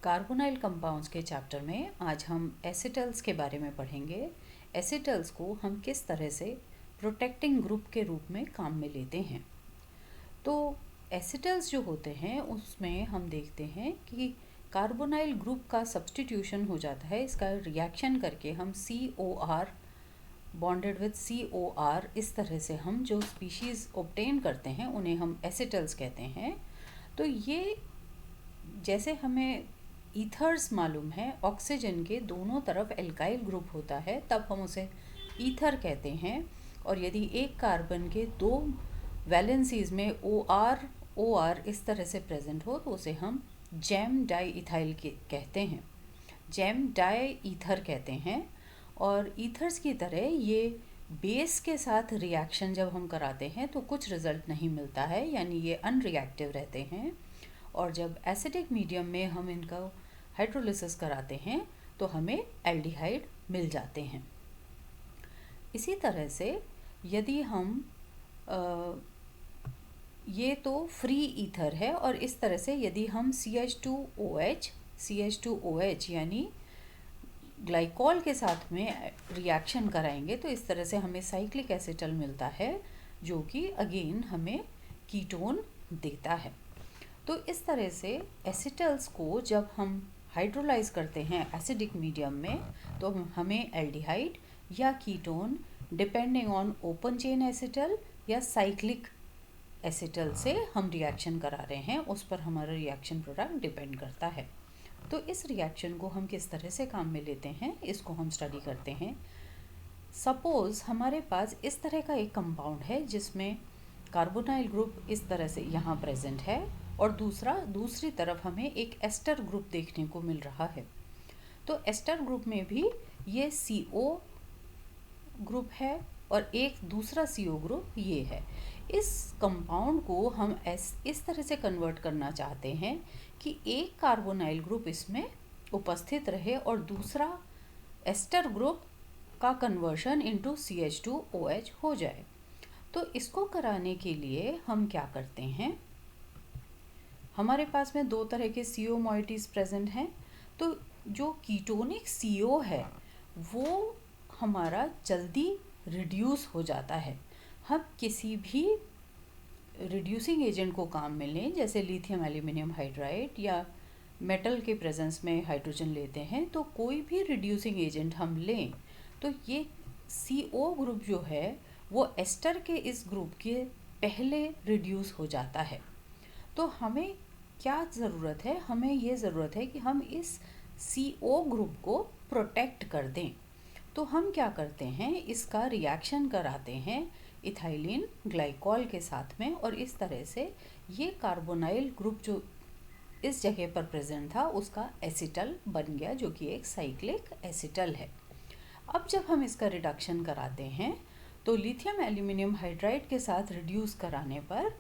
Carbonyl compounds के chapter में आज हम एसिटल्स के बारे में पढ़ेंगे। एसिटल्स को हम किस तरह से प्रोटेक्टिंग ग्रुप के रूप में काम में लेते हैं। तो एसिटल्स जो होते हैं उसमें हम देखते हैं कि कार्बोनाइल ग्रुप का सब्स्टिट्यूशन हो जाता है। इसका रिएक्शन करके हम COR बॉन्डेड विद COR, इस तरह से हम जो स्पीशीज़ ऑब्टेन करते हैं उन्हें हम एसिटल्स कहते हैं। तो ये जैसे हमें ईथर्स मालूम है, ऑक्सीजन के दोनों तरफ एल्काइल ग्रुप होता है, तब हम उसे ईथर कहते हैं। और यदि एक कार्बन के दो वैलेंसीज में OR इस तरह से प्रेजेंट हो तो उसे हम जैम डाई इथाइल कहते हैं, जैम डाई ईथर कहते हैं। और ईथर्स की तरह ये बेस के साथ रिएक्शन जब हम कराते हैं तो कुछ रिजल्ट नहीं मिलता है, यानी ये अनरिएक्टिव रहते हैं। और जब एसिडिक मीडियम में हम इनका हाइड्रोलिसिस कराते हैं तो हमें एल्डिहाइड मिल जाते हैं। इसी तरह से यदि हम ये तो फ्री ईथर है, और इस तरह से यदि हम CH2OH यानी ग्लाइकॉल के साथ में रिएक्शन कराएंगे तो इस तरह से हमें साइक्लिक एसिटल मिलता है, जो कि अगेन हमें कीटोन देता है। तो इस तरह से एसिटल्स को जब हम हाइड्रोलाइज करते हैं एसिडिक मीडियम में तो हमें एल्डिहाइड या ketone depending on open chain acetal या साइक्लिक एसिटल से हम रिएक्शन करा रहे हैं, उस पर हमारा रिएक्शन प्रोडक्ट डिपेंड करता है। तो इस रिएक्शन को हम किस तरह से काम में लेते हैं, इसको हम स्टडी करते हैं। सपोज हमारे पास इस तरह का एक कंपाउंड है जिसमें कार्बोनाइल ग्रुप इस तरह से यहाँ प्रेजेंट है और दूसरी तरफ हमें एक एस्टर ग्रुप देखने को मिल रहा है। तो एस्टर ग्रुप में भी ये CO ग्रुप है और एक दूसरा CO ग्रुप ये है। इस कंपाउंड को हम इस तरह से कन्वर्ट करना चाहते हैं कि एक कार्बोनाइल ग्रुप इसमें उपस्थित रहे और दूसरा एस्टर ग्रुप का कन्वर्शन इनटू CH2OH हो जाए। तो इसको कराने के लिए हम क्या करते हैं, हमारे पास में दो तरह के CO मोइटीज़ प्रेजेंट हैं। तो जो कीटोनिक CO है वो हमारा जल्दी रिड्यूस हो जाता है। हम किसी भी रिड्यूसिंग एजेंट को काम में लें, जैसे लिथियम एल्यूमिनियम हाइड्राइड या मेटल के प्रेजेंस में हाइड्रोजन लेते हैं, तो कोई भी रिड्यूसिंग एजेंट हम लें तो ये CO ग्रुप जो है वो एस्टर के इस ग्रुप के पहले रिड्यूस हो जाता है। तो हमें क्या ज़रूरत है, हमें ये ज़रूरत है कि हम इस CO ग्रुप को प्रोटेक्ट कर दें। तो हम क्या करते हैं, इसका रिएक्शन कराते हैं इथाइलिन ग्लाइकॉल के साथ में, और इस तरह से ये कार्बोनाइल ग्रुप जो इस जगह पर प्रेजेंट था उसका एसिटल बन गया, जो कि एक साइक्लिक एसिटल है। अब जब हम इसका रिडक्शन कराते हैं तो लिथियम एल्यूमिनियम हाइड्राइड के साथ रिड्यूस कराने पर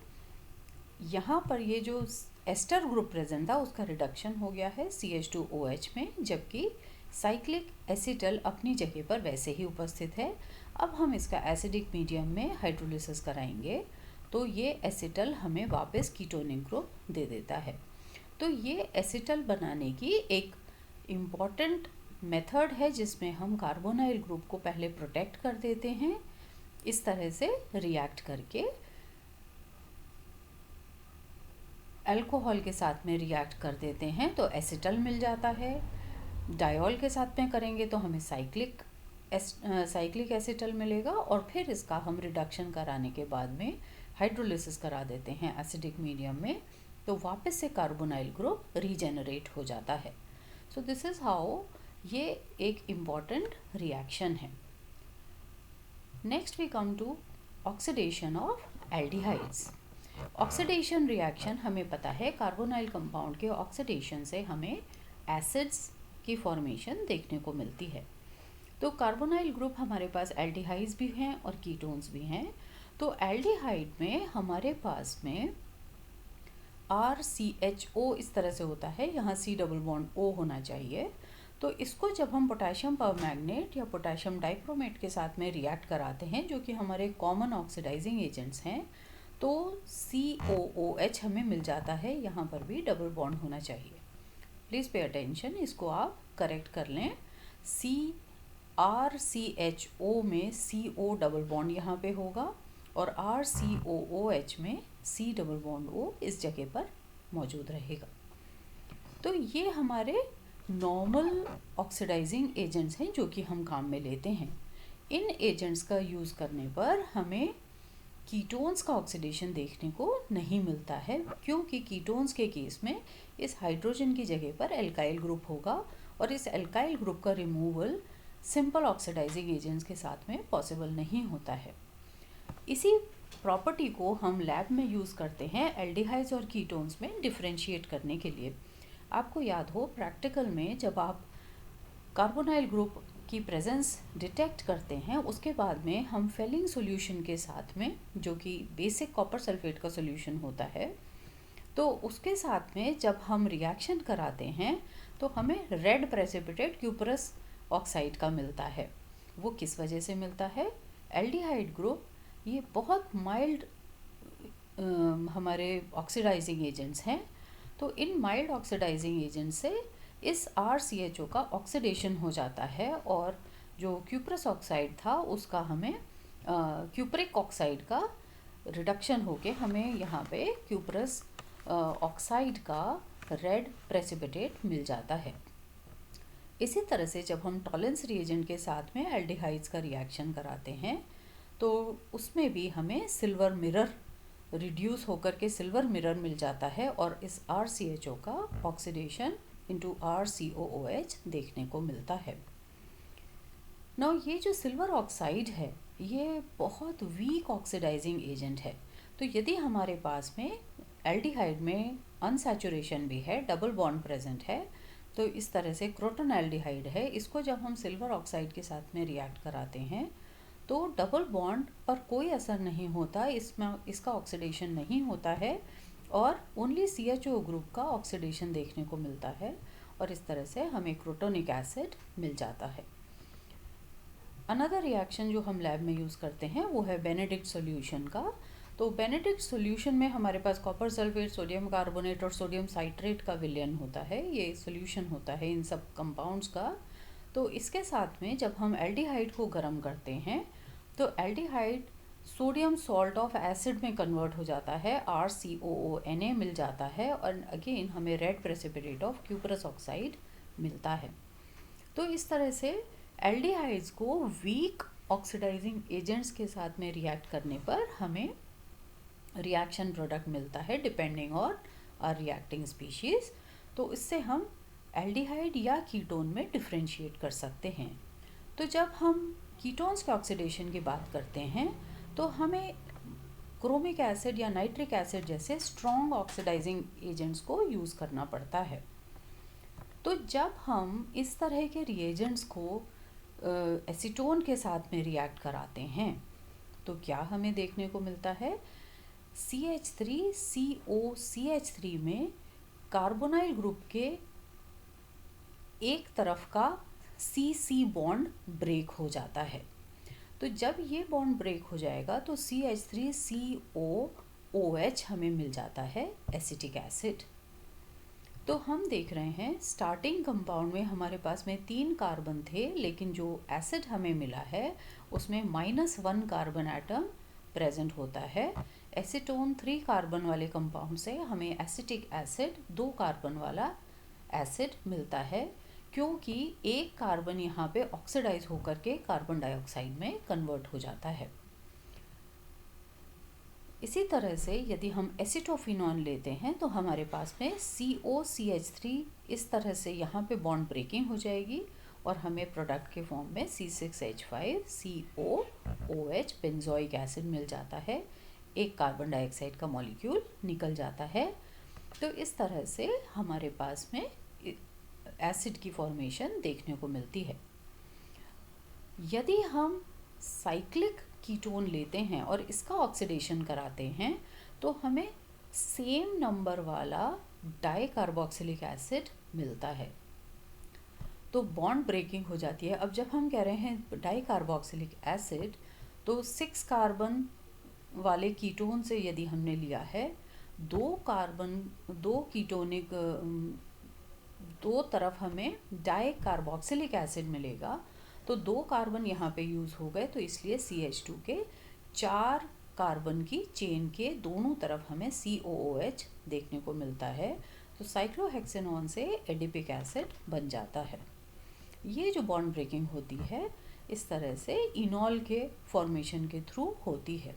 यहाँ पर ये जो एस्टर ग्रुप प्रेजेंट था उसका रिडक्शन हो गया है CH2OH में, जबकि साइक्लिक एसिटल अपनी जगह पर वैसे ही उपस्थित है। अब हम इसका एसिडिक मीडियम में हाइड्रोलिसिस कराएंगे तो ये एसिटल हमें वापस कीटोनिक ग्रुप दे देता है। तो ये एसिटल बनाने की एक इम्पॉर्टेंट मेथड है जिसमें हम कार्बोनाइल ग्रुप को पहले प्रोटेक्ट कर देते हैं, इस तरह से रिएक्ट करके अल्कोहल के साथ में रिएक्ट कर देते हैं तो एसिटल मिल जाता है। डायोल के साथ में करेंगे तो हमें साइक्लिक एसिटल मिलेगा, और फिर इसका हम रिडक्शन कराने के बाद में हाइड्रोलिसिस करा देते हैं एसिडिक मीडियम में, तो वापस से कार्बोनाइल ग्रुप रीजेनरेट हो जाता है। सो दिस इज़ हाउ ये एक इम्पॉर्टेंट रिएक्शन है। Next we come to oxidation of aldehydes. Oxidation reaction हमें पता है, कार्बोनाइल कंपाउंड के ऑक्सीडेशन से हमें एसिड्स की फॉर्मेशन देखने को मिलती है। तो कार्बोनाइल ग्रुप हमारे पास एल्डिहाइड्स भी हैं और कीटोन्स भी हैं। तो एल्डिहाइड में हमारे पास में RCHO इस तरह से होता है, यहाँ C डबल बॉन्ड O होना चाहिए। तो इसको जब हम पोटेशियम परमैंगनेट या पोटेशियम डाइक्रोमेट के साथ में रिएक्ट कराते हैं, जो कि हमारे कॉमन ऑक्सीडाइजिंग एजेंट्स हैं, तो COOH हमें मिल जाता है, यहाँ पर भी डबल बॉन्ड होना चाहिए। प्लीज़ पे अटेंशन, इसको आप करेक्ट कर लें। CrCHO में CO डबल बॉन्ड यहाँ पे होगा और RCOOH में C डबल बॉन्ड O इस जगह पर मौजूद रहेगा। तो ये हमारे नॉर्मल ऑक्सीडाइजिंग एजेंट्स हैं जो कि हम काम में लेते हैं। इन एजेंट्स का यूज़ करने पर हमें कीटोन्स का ऑक्सीडेशन देखने को नहीं मिलता है, क्योंकि कीटोन्स के केस में इस हाइड्रोजन की जगह पर एल्काइल ग्रुप होगा और इस एल्काइल ग्रुप का रिमूवल सिंपल ऑक्सीडाइजिंग एजेंट्स के साथ में पॉसिबल नहीं होता है। इसी प्रॉपर्टी को हम लैब में यूज़ करते हैं एल्डिहाइड्स और कीटोन्स में डिफरेंशिएट करने के लिए। आपको याद हो प्रैक्टिकल में जब आप कार्बोनाइल ग्रुप की प्रेजेंस डिटेक्ट करते हैं, उसके बाद में हम फेलिंग सॉल्यूशन के साथ में, जो कि बेसिक कॉपर सल्फेट का सॉल्यूशन होता है, तो उसके साथ में जब हम रिएक्शन कराते हैं तो हमें रेड प्रेसिपिटेट क्यूपरस ऑक्साइड का मिलता है। वो किस वजह से मिलता है? एल्डिहाइड ग्रुप ये बहुत माइल्ड हमारे ऑक्सीडाइजिंग एजेंट्स हैं, तो इन माइल्ड ऑक्सीडाइजिंग एजेंट से इस RCHO का ऑक्सीडेशन हो जाता है और जो क्यूपरस ऑक्साइड था उसका हमें क्यूपरिक ऑक्साइड का रिडक्शन होके हमें यहाँ पे क्यूपरस ऑक्साइड का रेड प्रेसिपिटेट मिल जाता है। इसी तरह से जब हम टॉलेंस रिएजेंट के साथ में एल्डिहाइड्स का रिएक्शन कराते हैं तो उसमें भी हमें सिल्वर मिरर रिड्यूस होकर के सिल्वर मिरर मिल जाता है और इस RCHO का ऑक्सीडेशन इंटू RCOOH देखने को मिलता है। नाउ ये जो सिल्वर ऑक्साइड है ये बहुत वीक ऑक्सीडाइजिंग एजेंट है, तो यदि हमारे पास में एल्डिहाइड में अनसैचुरेशन भी है, डबल बॉन्ड प्रेजेंट है, तो इस तरह से क्रोटन एल्डिहाइड है, इसको जब हम सिल्वर ऑक्साइड के साथ में रिएक्ट कराते हैं तो डबल बॉन्ड पर कोई असर नहीं होता, इसमें इसका ऑक्सीडेशन नहीं होता है और ओनली CHO ग्रुप का ऑक्सीडेशन देखने को मिलता है और इस तरह से हमें क्रोटोनिक एसिड मिल जाता है। अनदर रिएक्शन जो हम लैब में यूज़ करते हैं वो है बेनेडिक्ट सॉल्यूशन का। तो बेनेडिक्ट सॉल्यूशन में हमारे पास कॉपर सल्फेट, सोडियम कार्बोनेट और सोडियम साइट्रेट का विलयन होता है, ये सॉल्यूशन होता है इन सब कंपाउंड्स का। तो इसके साथ में जब हम एल्डिहाइड को गर्म करते हैं तो aldehyde sodium salt of acid में कन्वर्ट हो जाता है, RCOONA मिल जाता है और अगेन हमें red precipitate of cuprous oxide मिलता है। तो इस तरह से एल्डिहाइड्स को वीक ऑक्सीडाइजिंग एजेंट्स के साथ में रिएक्ट करने पर हमें रिएक्शन प्रोडक्ट मिलता है depending on our reacting species. तो इससे हम एल्डिहाइड या कीटोन में डिफरेंशिएट कर सकते हैं। तो जब हम कीटोन्स के ऑक्सीडेशन की बात करते हैं तो हमें क्रोमिक एसिड या नाइट्रिक एसिड जैसे स्ट्रॉन्ग ऑक्सीडाइजिंग एजेंट्स को यूज़ करना पड़ता है। तो जब हम इस तरह के रिएजेंट्स को एसीटोन के साथ में रिएक्ट कराते हैं तो क्या हमें देखने को मिलता है? CH3COCH3 में कार्बोनाइल ग्रुप के एक तरफ का CC बॉन्ड ब्रेक हो जाता है। तो जब ये बॉन्ड ब्रेक हो जाएगा तो CH3COOH हमें मिल जाता है एसिटिक एसिड। तो हम देख रहे हैं स्टार्टिंग कंपाउंड में हमारे पास में 3 कार्बन थे, लेकिन जो एसिड हमें मिला है उसमें -1 कार्बन एटम प्रेजेंट होता है। एसीटोन 3 कार्बन वाले कंपाउंड से हमें एसिटिक एसिड 2 कार्बन वाला एसिड मिलता है, क्योंकि एक कार्बन यहाँ पे ऑक्सीडाइज होकर के कार्बन डाइऑक्साइड में कन्वर्ट हो जाता है। इसी तरह से यदि हम एसिटोफिनॉन लेते हैं तो हमारे पास में COCH3 इस तरह से यहाँ पे बॉन्ड ब्रेकिंग हो जाएगी और हमें प्रोडक्ट के फॉर्म में C6H5COOH बेंजोइक एसिड मिल जाता है, एक कार्बन डाइऑक्साइड का मॉलिक्यूल निकल जाता है। तो इस तरह से हमारे पास में एसिड की फॉर्मेशन देखने को मिलती है। यदि हम साइक्लिक कीटोन लेते हैं और इसका ऑक्सीडेशन कराते हैं तो हमें सेम नंबर वाला डाइकार्बोक्सिलिक एसिड मिलता है, तो बॉन्ड ब्रेकिंग हो जाती है। अब जब हम कह रहे हैं डाइकार्बोक्सिलिक एसिड तो 6 कार्बन वाले कीटोन से यदि हमने लिया है 2 कीटोनिक दो तरफ हमें डाई कार्बोक्सिलिक एसिड मिलेगा। तो 2 कार्बन यहाँ पे यूज़ हो गए, तो इसलिए CH2 के 4 कार्बन की चेन के दोनों तरफ हमें COOH देखने को मिलता है। तो साइक्लोहेक्सेनॉन से एडिपिक एसिड बन जाता है। ये जो बॉन्ड ब्रेकिंग होती है इस तरह से इनॉल के फॉर्मेशन के थ्रू होती है।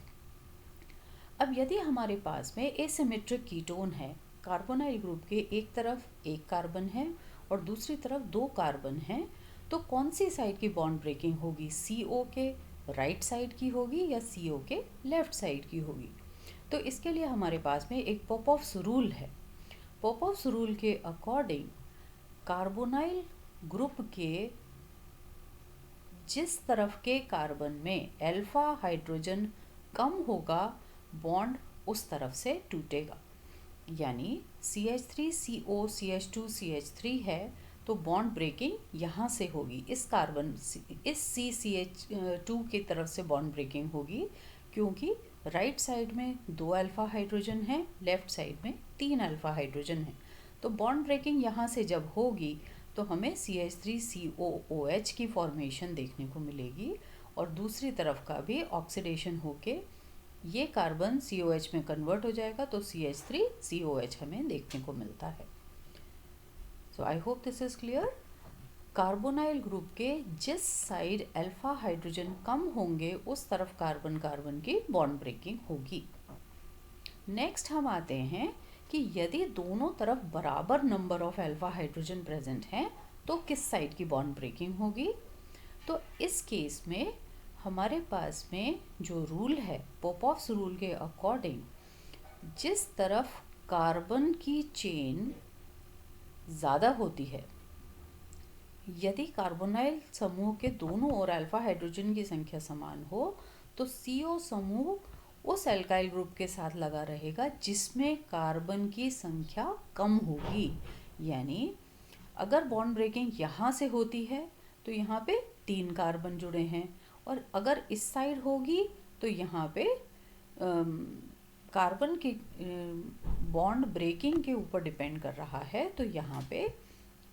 अब यदि हमारे पास में एसिमेट्रिक कीटोन है, कार्बोनाइल ग्रुप के एक तरफ एक कार्बन है और दूसरी तरफ 2 कार्बन हैं, तो कौन सी साइड की बॉन्ड ब्रेकिंग होगी? CO के राइट साइड की होगी या CO के लेफ्ट साइड की होगी? तो इसके लिए हमारे पास में एक पॉपऑफ्स रूल है। पॉपऑफ्स रूल के अकॉर्डिंग कार्बोनाइल ग्रुप के जिस तरफ के कार्बन में अल्फा हाइड्रोजन कम होगा, बॉन्ड उस तरफ से टूटेगा। यानी CH3CO CH2 CH3 है तो बॉन्ड ब्रेकिंग यहाँ से होगी, इस कार्बन इस CCH2 की तरफ से बॉन्ड ब्रेकिंग होगी, क्योंकि राइट साइड में 2 अल्फा हाइड्रोजन है, लेफ्ट साइड में 3 अल्फा हाइड्रोजन है। तो बॉन्ड ब्रेकिंग यहाँ से जब होगी तो हमें CH3COOH की फॉर्मेशन देखने को मिलेगी और दूसरी तरफ का भी ऑक्सीडेशन होके ये कार्बन COH में कन्वर्ट हो जाएगा, तो CH3COH हमें देखने को मिलता है। So I hope this is clear. Carbonyl group के जिस साइड अल्फा हाइड्रोजन कम होंगे उस तरफ कार्बन कार्बन की बॉन्ड ब्रेकिंग होगी। नेक्स्ट हम आते हैं कि यदि दोनों तरफ बराबर number of alpha hydrogen present हैं तो किस साइड की बॉन्ड ब्रेकिंग होगी? तो इस केस में हमारे पास में जो रूल है, पॉपऑफ्स रूल के अकॉर्डिंग, जिस तरफ कार्बन की चेन ज़्यादा होती है, यदि कार्बोनाइल समूह के दोनों ओर अल्फा हाइड्रोजन की संख्या समान हो तो CO समूह उस एल्काइल ग्रुप के साथ लगा रहेगा जिसमें कार्बन की संख्या कम होगी। यानी अगर बॉन्ड ब्रेकिंग यहाँ से होती है तो यहाँ पे 3 कार्बन जुड़े हैं, और अगर इस साइड होगी तो यहाँ पे कार्बन की बॉन्ड ब्रेकिंग के ऊपर डिपेंड कर रहा है, तो यहाँ पे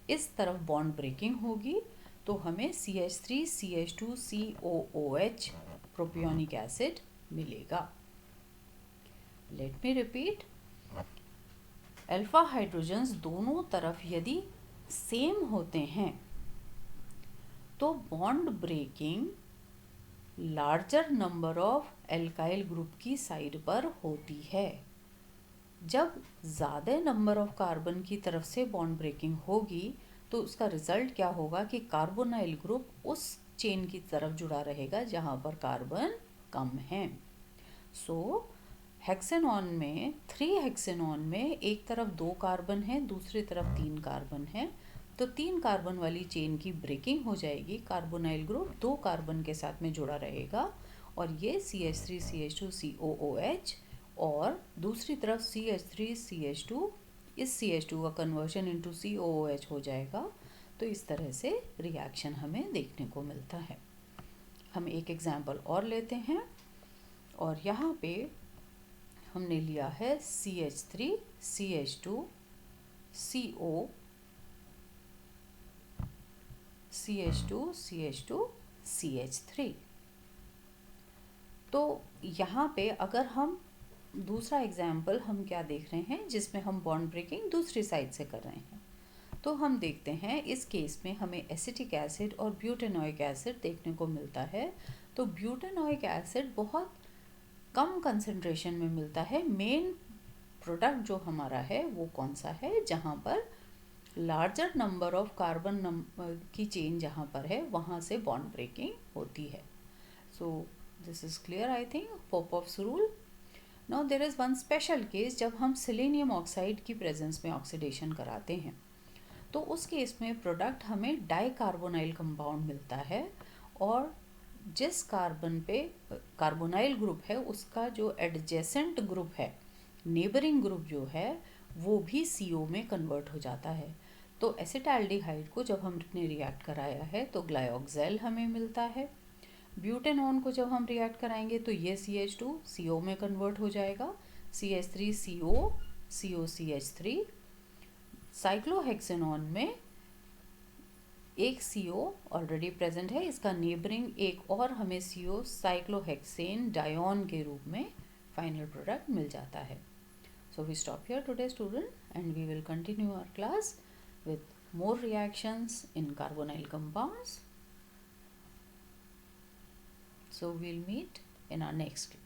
इस तरफ बॉन्ड ब्रेकिंग होगी तो हमें CH3CH2COOH प्रोपियोनिक एसिड मिलेगा। Let me repeat, alpha hydrogens दोनों तरफ यदि सेम होते हैं तो bond breaking larger number of alkyl group की साइड पर होती है। जब ज़्यादा नंबर ऑफ कार्बन की तरफ से बॉन्ड ब्रेकिंग होगी तो उसका रिजल्ट क्या होगा कि कार्बोनाइल ग्रुप उस चेन की तरफ जुड़ा रहेगा जहाँ पर कार्बन कम है। सो हेक्सेनॉन में 3 हेक्सेनॉन में एक तरफ 2 कार्बन है, दूसरी तरफ 3 कार्बन है, तो 3 कार्बन वाली चेन की ब्रेकिंग हो जाएगी, कार्बोनाइल ग्रुप 2 कार्बन के साथ में जुड़ा रहेगा और ये CH3CH2COOH, और दूसरी तरफ CH3CH2, इस CH2 का कन्वर्शन इनटू COOH हो जाएगा। तो इस तरह से रिएक्शन हमें देखने को मिलता है। हम एक एग्जाम्पल और लेते हैं और यहाँ पे हमने लिया है CH3CH2CO CH2CH2CH3। तो यहाँ पे अगर हम दूसरा एग्जाम्पल हम क्या देख रहे हैं जिसमें हम बॉन्ड ब्रेकिंग दूसरी साइड से कर रहे हैं, तो हम देखते हैं इस केस में हमें एसिटिक एसिड और ब्यूटेनोइक एसिड देखने को मिलता है। तो ब्यूटेनोइक एसिड बहुत कम कंसंट्रेशन में मिलता है। मेन प्रोडक्ट जो हमारा है वो कौन सा है? जहाँ पर लार्जर नंबर ऑफ कार्बन की चेन जहाँ पर है वहाँ से बॉन्ड ब्रेकिंग होती है। So this is clear I think, Popoff's rule. Now there is one special case, जब हम सेलेनियम ऑक्साइड की प्रेजेंस में ऑक्सीडेशन कराते हैं तो उस केस में प्रोडक्ट हमें डाइकार्बोनाइल कंपाउंड मिलता है, और जिस कार्बन पे कार्बोनाइल ग्रुप है उसका जो एडजेसेंट ग्रुप है, नेबरिंग ग्रुप जो है, वो भी CO में कन्वर्ट हो जाता है। तो एसिटाल्डिहाइड को जब हमने रिएक्ट कराया है तो ग्लाइऑक्सेल हमें मिलता है। ब्यूटेनॉन को जब हम रिएक्ट कराएंगे तो ये CH2 CO में कन्वर्ट हो जाएगा, CH3CO COCH3। साइक्लोहेक्सेनॉन में एक CO ऑलरेडी प्रेजेंट है, इसका नेबरिंग एक और हमें CO साइक्लोहेक्सेन डायोन के रूप में फाइनल प्रोडक्ट मिल जाता है. So we stop here today, student, and we will continue our class with more reactions in carbonyl compounds. So we'll meet in our next class.